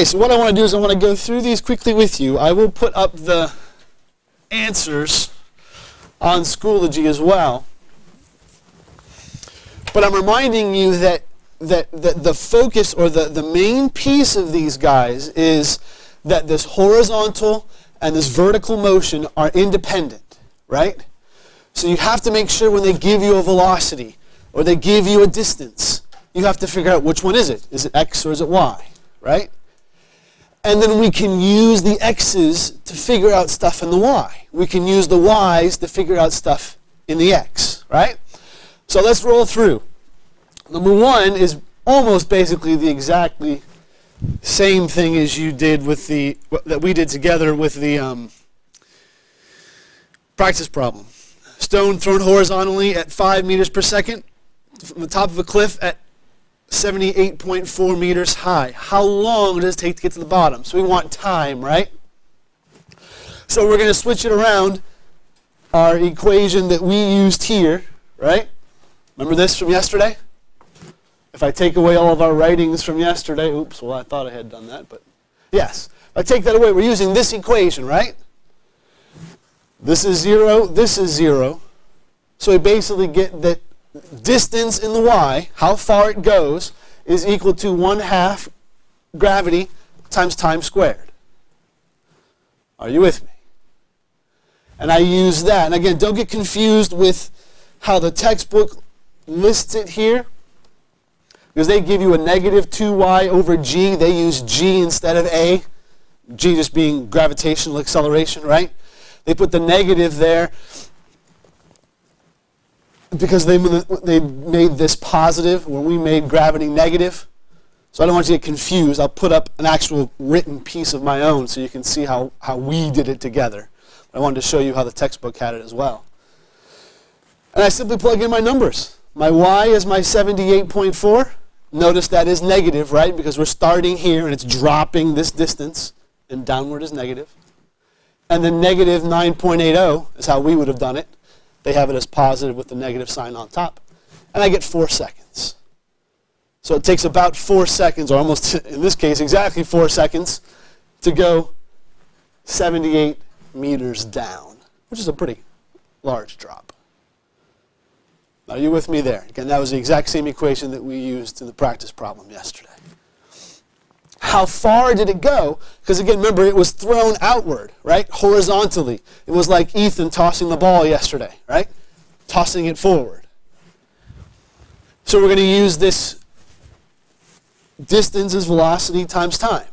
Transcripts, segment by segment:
Okay, so what I want to do is I want to go through these quickly with you. I will put up the answers on Schoology as well. But I'm reminding you that the focus or the main piece of these guys is that this horizontal and this vertical motion are independent, right? So you have to make sure when they give you a velocity or they give you a distance, you have to figure out which one is it. Is it x or is it y, right? And then we can use the x's to figure out stuff in the y. We can use the y's to figure out stuff in the x, right? So let's roll through. Number one is almost basically the exactly same thing as you did with that we did together with the practice problem. Stone thrown horizontally at 5 meters per second from the top of a cliff at 78.4 meters high. How long does it take to get to the bottom? So we want time, right? So we're going to switch it around. Our equation that we used here, right? Remember this from yesterday? If I take away all of our writings from yesterday, oops, well, I thought I had done that, but yes. If I take that away, we're using this equation, right? This is 0, this is 0. So we basically get that distance in the y, how far it goes, is equal to 1/2 gravity times time squared. Are you with me? And I use that. And again, don't get confused with how the textbook lists it here, because they give you a negative 2y over g. They use g instead of a. G just being gravitational acceleration, right? They put the negative there because they made this positive when we made gravity negative. So I don't want you to get confused. I'll put up an actual written piece of my own so you can see how we did it together. I wanted to show you how the textbook had it as well. And I simply plug in my numbers. My y is my 78.4. Notice that is negative, right? Because we're starting here and it's dropping this distance, and downward is negative. And then negative 9.80 is how we would have done it. They have it as positive with the negative sign on top. And I get 4 seconds. So it takes about 4 seconds, or almost, in this case, exactly 4 seconds, to go 78 meters down, which is a pretty large drop. Are you with me there? Again, that was the exact same equation that we used in the practice problem yesterday. How far did it go? Because again, remember, it was thrown outward, right? Horizontally. It was like Ethan tossing the ball yesterday, right? Tossing it forward. So we're going to use this distance as velocity times time,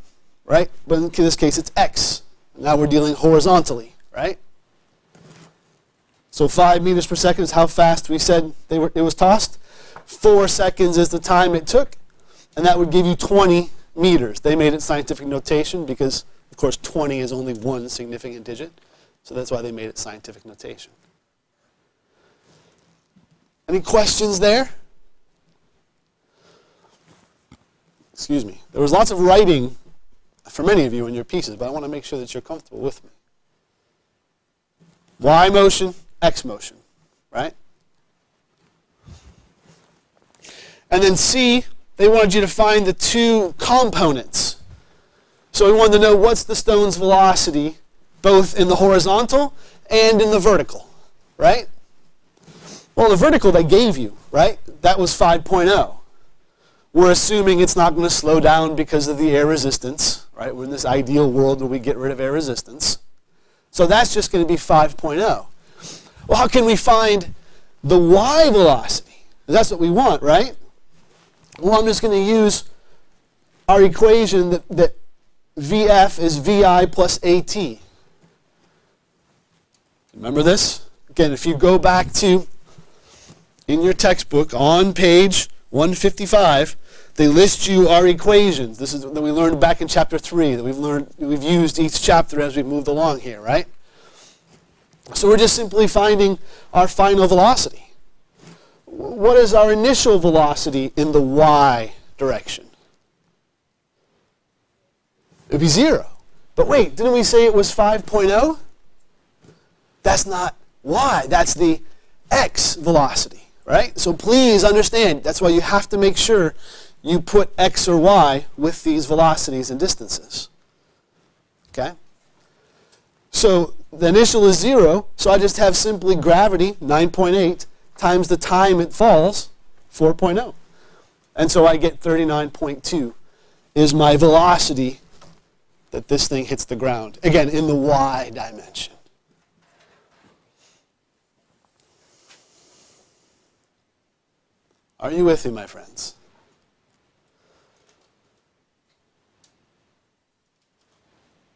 right? But in this case, it's x. Now we're dealing horizontally, right? So 5 meters per second is how fast we said it was tossed. 4 seconds is the time it took, and that would give you 20 meters. They made it scientific notation because, of course, 20 is only one significant digit, so that's why they made it scientific notation. Any questions there? Excuse me. There was lots of writing for many of you in your pieces, but I want to make sure that you're comfortable with me. Y motion, X motion, right? And then C, they wanted you to find the two components. So we wanted to know what's the stone's velocity, both in the horizontal and in the vertical, right? Well, the vertical they gave you, right? That was 5.0. We're assuming it's not going to slow down because of the air resistance, right? We're in this ideal world where we get rid of air resistance. So that's just going to be 5.0. Well, how can we find the y velocity? That's what we want, right? Well, I'm just going to use our equation that VF is VI plus AT. Remember this? Again, if you go back to, in your textbook, on page 155, they list you our equations. This is that we learned back in chapter 3, that we've used each chapter as we've moved along here, right? So we're just simply finding our final velocity. What is our initial velocity in the y direction? It would be 0. But wait, didn't we say it was 5.0? That's not y, that's the x velocity, right? So please understand, that's why you have to make sure you put x or y with these velocities and distances. Okay? So the initial is 0, so I just have simply gravity, 9.8, times the time it falls, 4.0. And so I get 39.2 is my velocity that this thing hits the ground. Again, in the y dimension. Are you with me, my friends?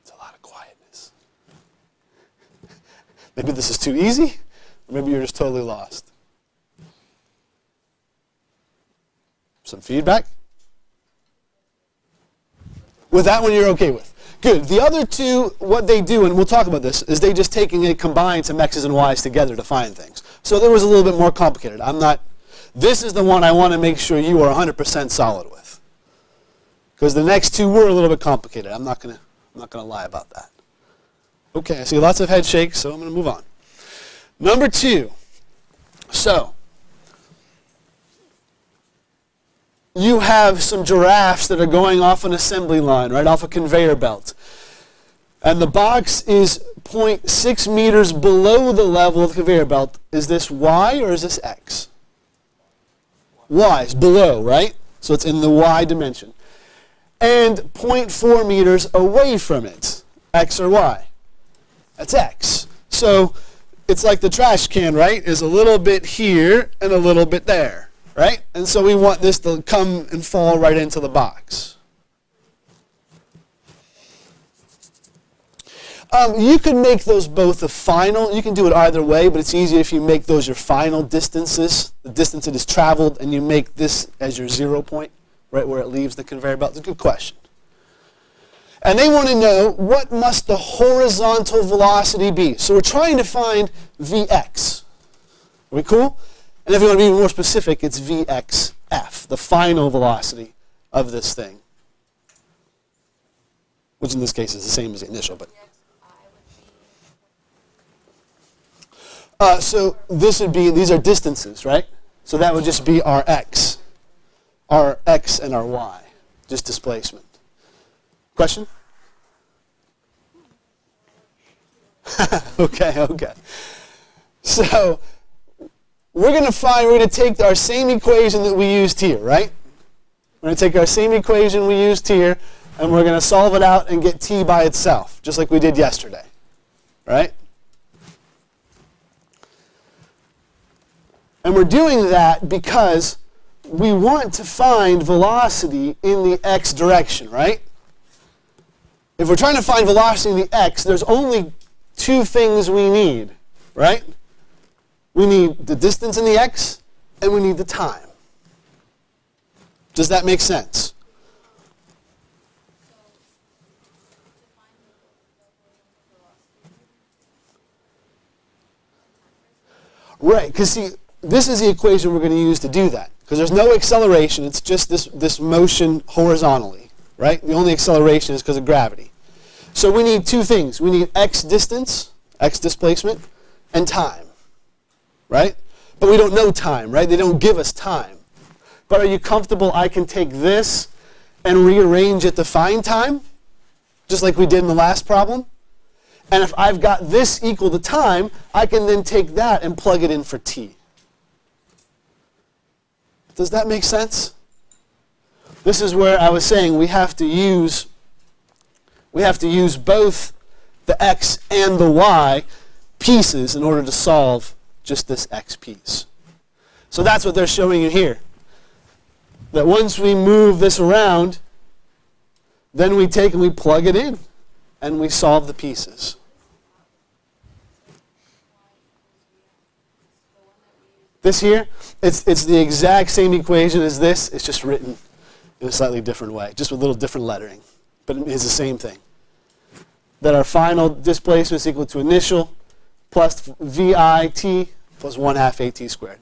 It's a lot of quietness. Maybe this is too easy, or maybe you're just totally lost. Some feedback? With that one you're okay with. Good. The other two, what they do, and we'll talk about this, is they just taking and combine some x's and y's together to find things. So there was a little bit more complicated. This is the one I want to make sure you are 100% solid with. Because the next two were a little bit complicated. I'm not going to lie about that. Okay, I see lots of head shakes, so I'm going to move on. Number 2. So, you have some giraffes that are going off an assembly line, right, off a conveyor belt. And the box is 0.6 meters below the level of the conveyor belt. Is this y or is this x? Y is below, right? So it's in the y dimension. And 0.4 meters away from it, x or y. That's x. So it's like the trash can, right? Is a little bit here and a little bit there. Right? And so we want this to come and fall right into the box. You can make those both the final. You can do it either way, but it's easier if you make those your final distances, the distance it has traveled, and you make this as your 0 point, right where it leaves the conveyor belt. It's a good question. And they want to know, what must the horizontal velocity be? So we're trying to find Vx. Are we cool? And if you want to be more specific, it's Vxf, the final velocity of this thing. Which in this case is the same as the initial. But so this would be, these are distances, right? So that would just be our x and our y, just displacement. Question? Okay. So we're going to take our same equation that we used here, right? We're going to take our same equation we used here, and we're going to solve it out and get t by itself, just like we did yesterday, right? And we're doing that because we want to find velocity in the x direction, right? If we're trying to find velocity in the x, there's only two things we need, right? We need the distance in the x, and we need the time. Does that make sense? Right, because see, this is the equation we're going to use to do that. Because there's no acceleration, it's just this motion horizontally, right? The only acceleration is because of gravity. So we need two things. We need x distance, x displacement, and time. Right? But we don't know time, right? They don't give us time. But are you comfortable I can take this and rearrange it to find time? Just like we did in the last problem? And if I've got this equal to time, I can then take that and plug it in for t. Does that make sense? This is where I was saying we have to use both the x and the y pieces in order to solve just this x piece. So that's what they're showing you here. That once we move this around, then we take and we plug it in, and we solve the pieces. This here, it's the exact same equation as this. It's just written in a slightly different way, just with a little different lettering. But it is the same thing. That our final displacement is equal to initial plus VIT plus 1/2 AT squared.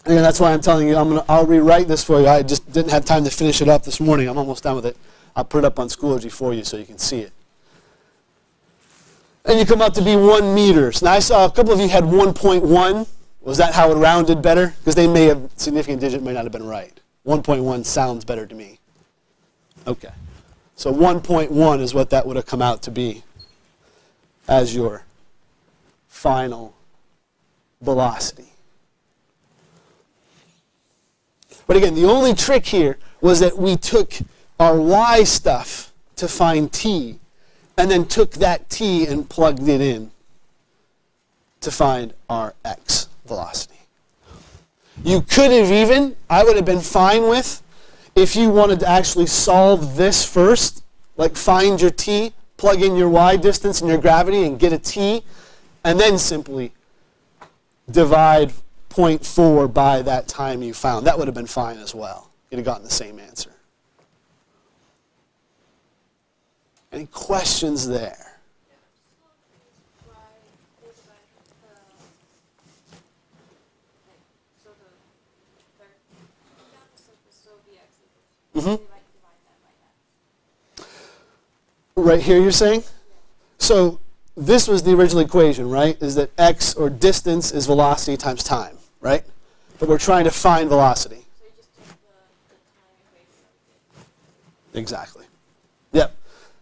And that's why I'm telling you, I'll rewrite this for you. I just didn't have time to finish it up this morning. I'm almost done with it. I'll put it up on Schoology for you so you can see it. And you come out to be 1 meters. Now I saw a couple of you had 1.1. Was that how it rounded better? Because they may have, significant digit may not have been right. 1.1 sounds better to me. Okay. So 1.1 is what that would have come out to be as your final velocity. But again, the only trick here was that we took our y stuff to find t, and then took that t and plugged it in to find our x velocity. You could have even, I would have been fine with, if you wanted to actually solve this first, like find your t, plug in your y distance and your gravity and get a t, and then simply divide 0.4 by that time you found. That would have been fine as well. You'd have gotten the same answer. Any questions there? Mm-hmm. Right here you're saying? So this was the original equation, right? Is that x, or distance, is velocity times time, right? But we're trying to find velocity. So you just take the time equation. Exactly. Yep.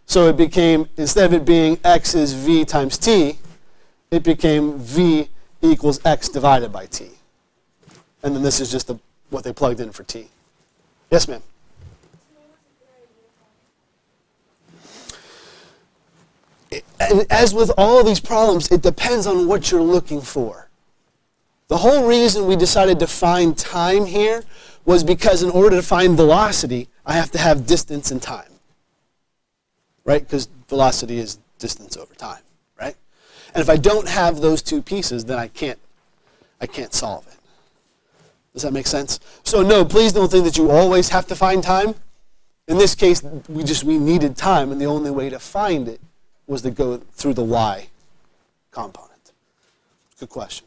So it became, instead of it being x is v times t, it became v equals x divided by t. And then this is just what they plugged in for t. Yes, ma'am? And as with all of these problems, it depends on what you're looking for. The whole reason we decided to find time here was because in order to find velocity, I have to have distance and time. Right? Because velocity is distance over time, right? And if I don't have those two pieces, then I can't solve it. Does that make sense? So no, please don't think that you always have to find time. In this case, we needed time, and the only way to find it was to go through the y component. Good question.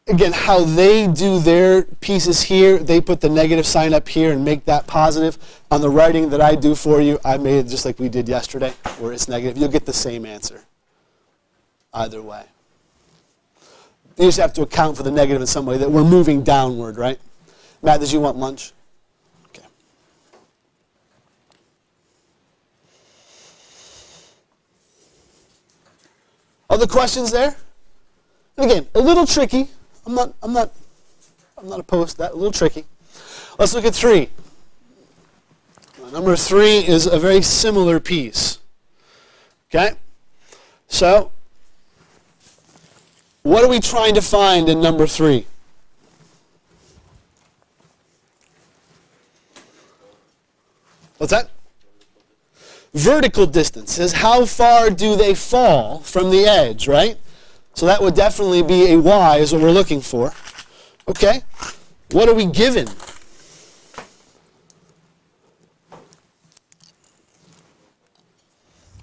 Again, how they do their pieces here, they put the negative sign up here and make that positive. On the writing that I do for you, I made it just like we did yesterday, where it's negative. You'll get the same answer either way. You just have to account for the negative in some way, that we're moving downward, right? Matt, did you want lunch? Okay. Other questions there? And again, a little tricky. I'm not opposed to that. A little tricky. Let's look at 3. Number 3 is a very similar piece. Okay? So, what are we trying to find in number 3? What's that? Vertical distance says how far do they fall from the edge, right? So that would definitely be a y is what we're looking for. Okay, what are we given?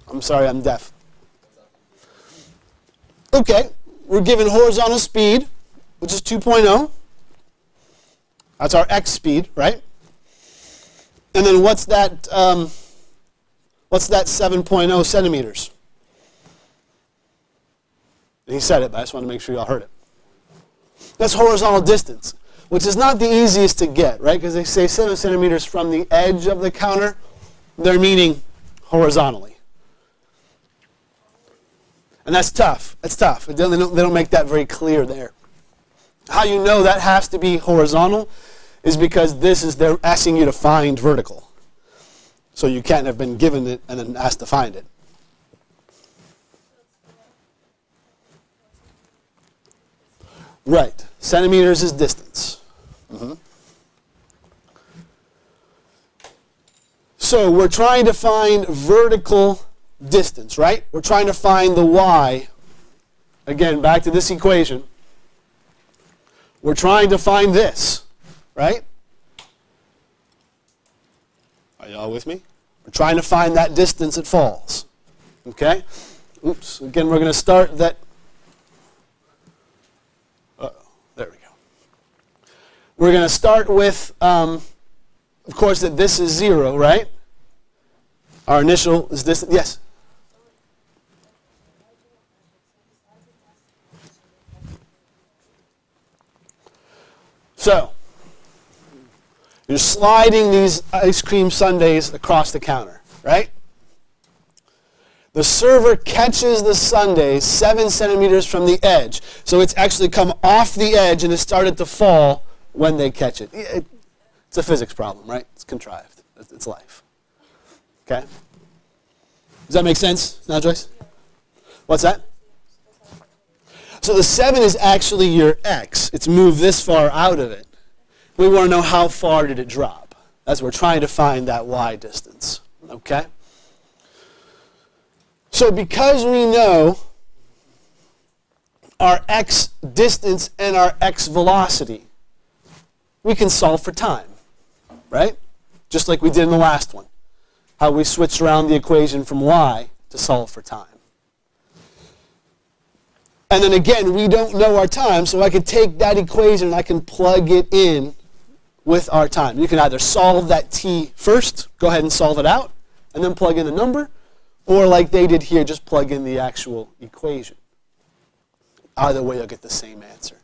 I'm sorry, I'm deaf. Okay, we're given horizontal speed, which is 2.0. That's our x speed, right? And then what's that 7.0 centimeters? He said it, but I just want to make sure y'all heard it. That's horizontal distance, which is not the easiest to get, right? Because they say 7 centimeters from the edge of the counter. They're meaning horizontally. And that's tough. That's tough. They don't make that very clear there. How you know that has to be horizontal is because they're asking you to find vertical. So you can't have been given it and then asked to find it. Right. Centimeters is distance. Mm-hmm. So we're trying to find vertical distance, right? We're trying to find the y. Again, back to this equation. We're trying to find this, right? Are y'all with me? We're trying to find that distance it falls. Okay? Oops. Again, we're going to start that. There we go. We're going to start with, of course, that this is 0, right? Our initial is this. Yes? So, you're sliding these ice cream sundaes across the counter, right? The server catches the sundae 7 centimeters from the edge. So it's actually come off the edge and has started to fall when they catch it. It's a physics problem, right? It's contrived. It's life. Okay? Does that make sense now, Joyce? What's that? So the 7 is actually your x. It's moved this far out of it. We want to know how far did it drop. As we're trying to find that y distance. Okay? So because we know our x distance and our x velocity, we can solve for time, right? Just like we did in the last one. How we switched around the equation from y to solve for time. And then again, we don't know our time, so I can take that equation and I can plug it in with our time. You can either solve that t first, go ahead and solve it out, and then plug in the number, or like they did here, just plug in the actual equation. Either way, you'll get the same answer.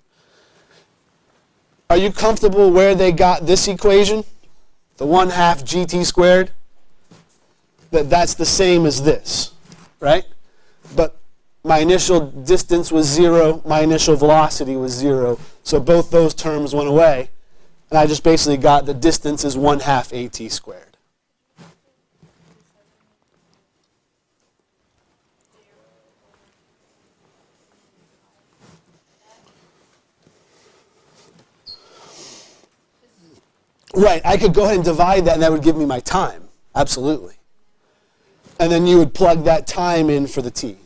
Are you comfortable where they got this equation? The 1/2 gt squared? That's the same as this, right? But my initial distance was 0, my initial velocity was 0, so both those terms went away, and I just basically got the distance is 1/2 at squared. Right, I could go ahead and divide that and that would give me my time, absolutely. And then you would plug that time in for the t.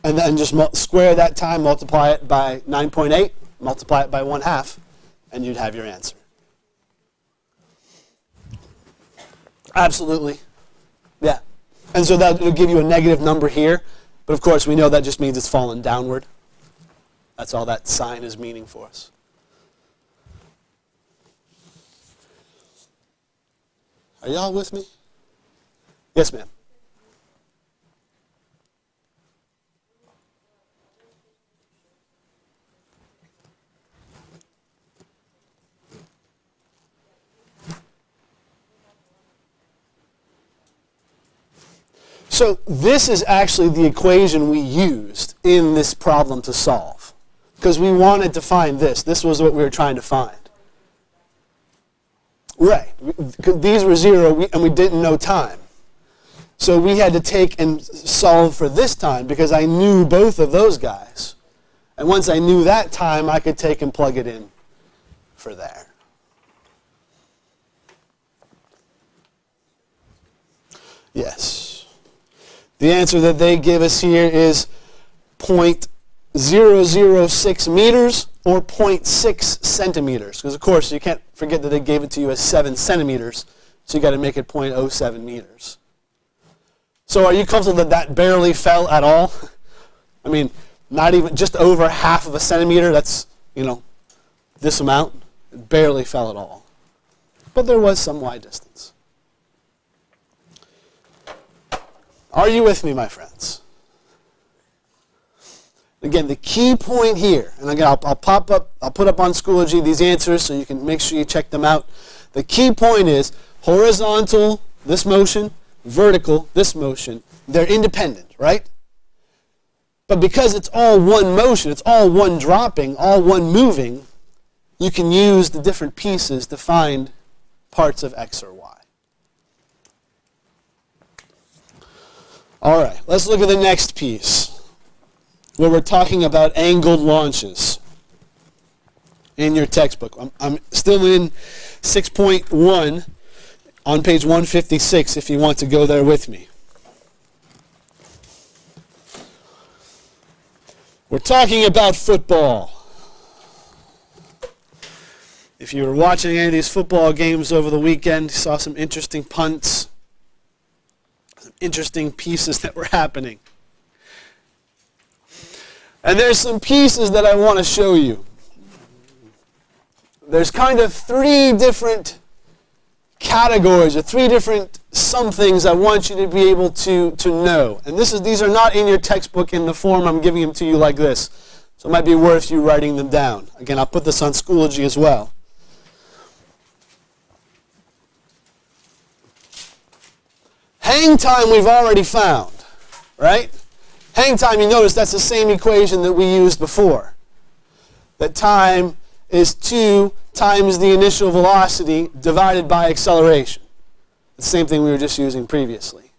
And then just square that time, multiply it by 9.8, multiply it by 1/2, and you'd have your answer. Absolutely, yeah. And so that will give you a negative number here, but of course we know that just means it's fallen downward. That's all that sign is meaning for us. Are y'all with me? Yes, ma'am. So this is actually the equation we used in this problem to solve. Because we wanted to find this. This was what we were trying to find. Right. These were 0 and we didn't know time. So we had to take and solve for this time because I knew both of those guys. And once I knew that time, I could take and plug it in for there. Yes. The answer that they give us here is 0.006 meters or 0.6 centimeters. Because, of course, you can't forget that they gave it to you as 7 centimeters. So you got to make it 0.07 meters. So are you comfortable that that barely fell at all? I mean, not even just over 1/2 of a centimeter. That's, this amount. It barely fell at all. But there was some y distance. Are you with me, my friends? Again, the key point here, and again, I'll put up on Schoology these answers so you can make sure you check them out. The key point is horizontal, this motion, vertical, this motion, they're independent, right? But because it's all one motion, it's all one dropping, all one moving, you can use the different pieces to find parts of x or y. All right, let's look at the next piece, where we're talking about angled launches in your textbook. I'm still in 6.1 on page 156 if you want to go there with me. We're talking about football. If you were watching any of these football games over the weekend, you saw some interesting punts, some interesting pieces that were happening. And there's some pieces that I want to show you. There's kind of 3 different categories or 3 different somethings I want you to be able to know. And these are not in your textbook in the form I'm giving them to you like this. So it might be worth you writing them down. Again, I'll put this on Schoology as well. Hang time we've already found, right? Hang time, you notice that's the same equation that we used before. That time is 2 times the initial velocity divided by acceleration. The same thing we were just using previously.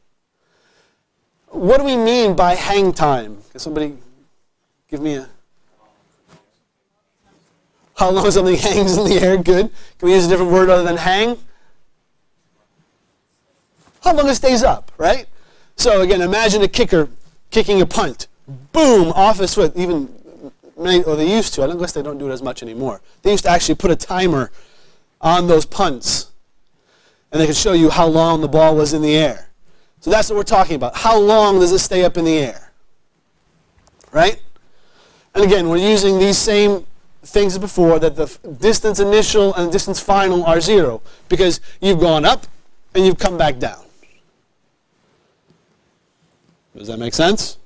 What do we mean by hang time? Can somebody give me a... How long something hangs in the air? Good. Can we use a different word other than hang? How long it stays up, right? So again, imagine a kicker kicking a punt. Boom, off his foot. Even, or they used to. I guess they don't do it as much anymore. They used to actually put a timer on those punts. And they could show you how long the ball was in the air. So that's what we're talking about. How long does it stay up in the air? Right? And again, we're using these same things as before, that the distance initial and distance final are 0. Because you've gone up and you've come back down. Does that make sense?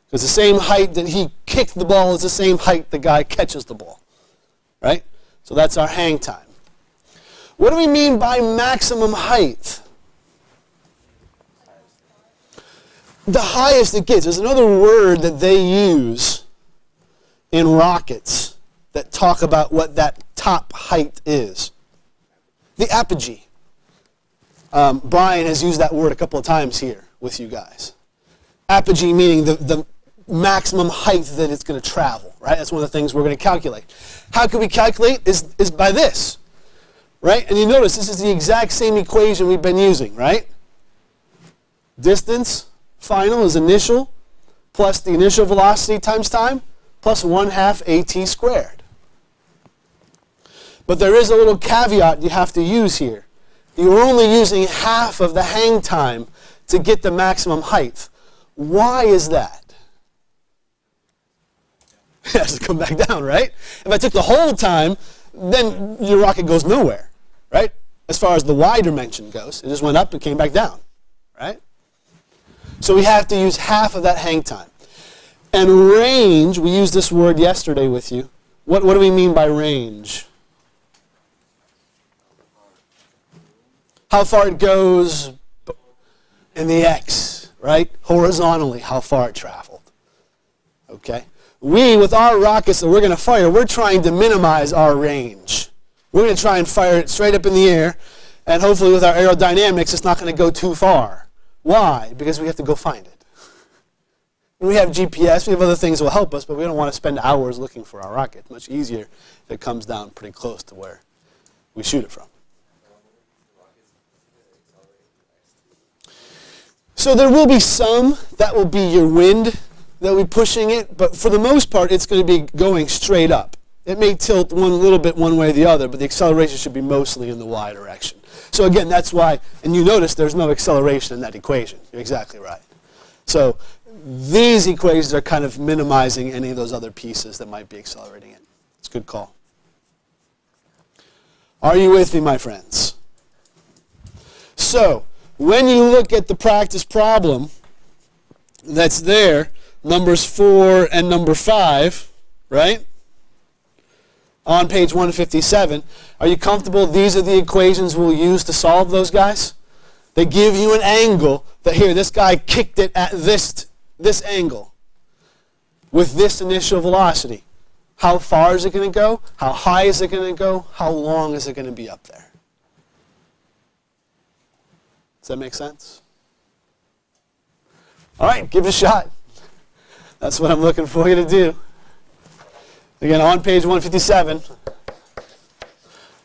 Because the same height that he kicked the ball is the same height the guy catches the ball. Right? So that's our hang time. What do we mean by maximum height? The highest it gets. There's another word that they use in rockets that talk about what that top height is. The apogee. Brian has used that word a couple of times here with you guys. Apogee meaning the maximum height that it's going to travel, right? That's one of the things we're going to calculate. How can we calculate? Is by this, right? And you notice this is the exact same equation we've been using, right? Distance final is initial plus the initial velocity times time plus 1/2 AT squared. But there is a little caveat you have to use here. You're only using half of the hang time to get the maximum height. Why is that? It has to come back down, right? If I took the whole time, then your rocket goes nowhere, right? As far as the y dimension goes, it just went up and came back down, right? So we have to use half of that hang time. And range, we used this word yesterday with you. What do we mean by range? How far it goes in the x, right? Horizontally, how far it traveled. Okay? We, with our rockets that we're going to fire, we're trying to minimize our range. We're going to try and fire it straight up in the air, and hopefully with our aerodynamics, it's not going to go too far. Why? Because we have to go find it. We have GPS, we have other things that will help us, but we don't want to spend hours looking for our rocket. It's much easier if it comes down pretty close to where we shoot it from. So there will be some, that will be your wind that will be pushing it, but for the most part, it's going to be going straight up. It may tilt one little bit one way or the other, but the acceleration should be mostly in the y direction. So again, that's why, and you notice there's no acceleration in that equation. You're exactly right. So these equations are kind of minimizing any of those other pieces that might be accelerating it. It's a good call. Are you with me, my friends? So, when you look at the practice problem that's there, numbers 4 and number 5, right? On page 157, are you comfortable? These are the equations we'll use to solve those guys. They give you an angle that here, this guy kicked it at this angle with this initial velocity. How far is it going to go? How high is it going to go? How long is it going to be up there? Does that make sense? All right, give it a shot. That's what I'm looking for you to do. Again, on page 157.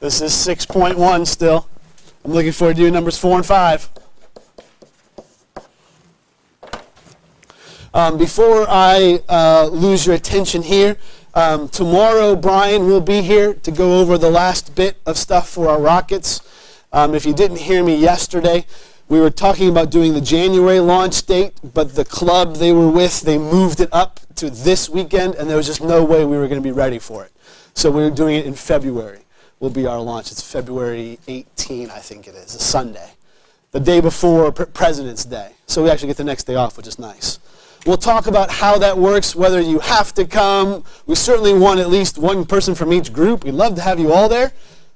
This is 6.1 still. I'm looking forward to doing numbers 4 and 5. Before I lose your attention here, tomorrow Brian will be here to go over the last bit of stuff for our rockets. If you didn't hear me yesterday, we were talking about doing the January launch date, but the club they were with, they moved it up to this weekend, and there was just no way we were going to be ready for it. So we were doing it in February. Will be our launch. It's February 18, I think it is, a Sunday. The day before President's Day. So we actually get the next day off, which is nice. We'll talk about how that works, whether you have to come. We certainly want at least one person from each group. We'd love to have you all there,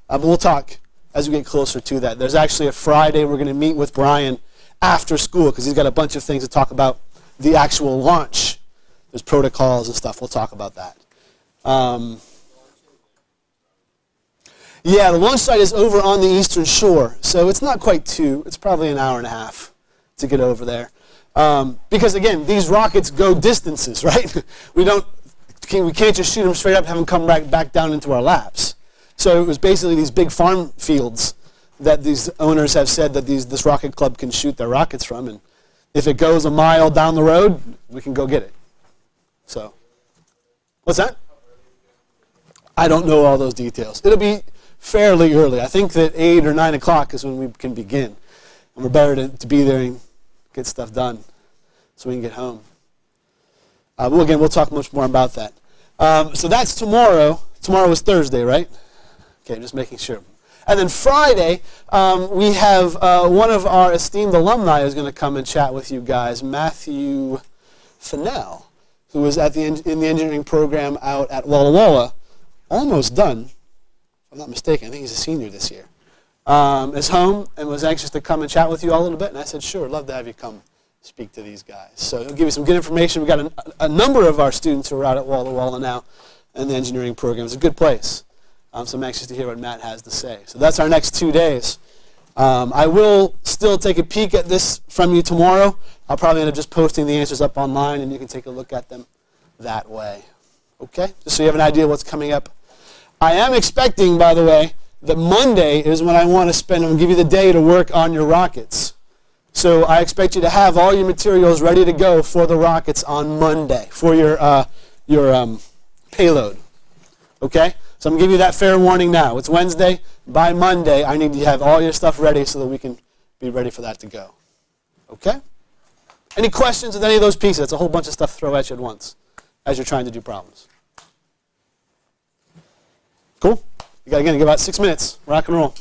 but we'll talk as we get closer to that. There's actually a Friday we're going to meet with Brian after school because he's got a bunch of things to talk about the actual launch. There's protocols and stuff. We'll talk about that. Yeah, the launch site is over on the eastern shore, so it's not quite 2. It's probably an hour and a half to get over there. Because again, these rockets go distances, right? We can't just shoot them straight up and have them come back down into our laps. So it was basically these big farm fields that these owners have said that this rocket club can shoot their rockets from, and if it goes a mile down the road, we can go get it. So, what's that? I don't know all those details. It'll be fairly early. I think that 8 or 9 o'clock is when we can begin. And we're better to be there and get stuff done so we can get home. We'll talk much more about that. So that's tomorrow. Tomorrow is Thursday, right? Okay, just making sure. And then Friday, we have one of our esteemed alumni who's going to come and chat with you guys, Matthew Fennell, who was in the engineering program out at Walla Walla, almost done, if I'm not mistaken. I think he's a senior this year. Is home and was anxious to come and chat with you all a little bit, and I said, sure, love to have you come speak to these guys. So he'll give you some good information. We've got a number of our students who are out at Walla Walla now in the engineering program. It's a good place. So I'm anxious to hear what Matt has to say. So that's our next 2 days. I will still take a peek at this from you tomorrow. I'll probably end up just posting the answers up online, and you can take a look at them that way. Okay? Just so you have an idea of what's coming up. I am expecting, by the way, that Monday is when I want to spend and give you the day to work on your rockets. So I expect you to have all your materials ready to go for the rockets on Monday, for your payload. Okay? So I'm going to give you that fair warning now. It's Wednesday. By Monday, I need you to have all your stuff ready so that we can be ready for that to go. Okay? Any questions with any of those pieces? It's a whole bunch of stuff to throw at you at once as you're trying to do problems. Cool? You got, again, about 6 minutes. Rock and roll.